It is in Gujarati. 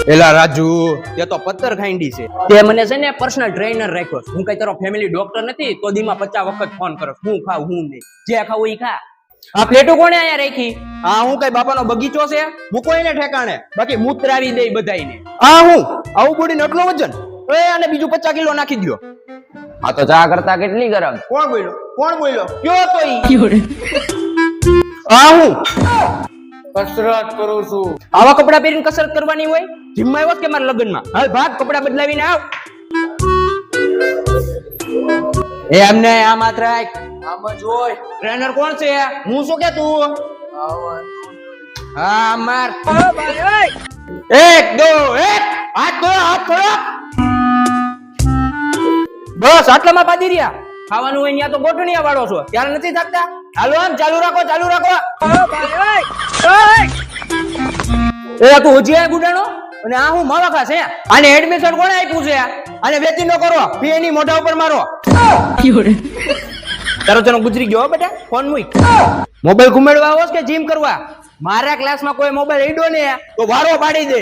એલા રાજુ તે તો પત્તર ખાંડી છે. તે મને છે ને પર્સનલ ટ્રેનર રાખ્યો છે. હું કઈ તારો ફેમિલી ડોક્ટર નથી તો દીમાં 50 વખત ફોન કરો હું ખાવ હું નહીં જે ખાવું ઈ ખા. આ પ્લેટો કોણે આયા રાખી? આ હું કઈ બાપાનો બગીચો છે? મૂકો એને ઠેકાણે. બાકી મૂત્રાવી દે બધાઈને. આ હું આવું બોડીને એટલો વજન? એ અને બીજું 50 કિલો નાખી દ્યો. આ તો ચા કરતા કેટલી ગરમ. કોણ બોલ્યો? કોણ બોલ્યો? કયો તો ઈ આ હું કસરત કરું છું. આવા કપડા પહેરીને કસરત કરવાની હોય? જીમમાં આવ્યો કે મારા લગ્નમાં? હાલ ભાગ કપડા બદલાવીને આવ. એ અમને આ માત્ર આમ જ હોય. ટ્રેનર કોણ છે? હું શું કે તું? હા માર. 1 2 1 હાથ ધરો. બસ આટલામાં પાડી રહ્યા. ખાવાનું હોય ત્યાં તો ગોઠણિયા વાળો છો ત્યારે નથી થાકતા? હાલો આમ ચાલુ રાખો. એ તું હજી આ ગુડાણો અને આ હું માવા છે. આને એડમિશન કોણે આપ્યું છે? આને વેચી ન કરો ફી એની મોઢા ઉપર મારો. તારો ચનો ગુજરી ગયો બેટા. ફોન મૂક. મોબાઈલ ઘુમેડવા આવો કે જીમ કરવા? મારા ક્લાસમાં કોઈ મોબાઈલ ઈડો ને તો વારો પાડી દે.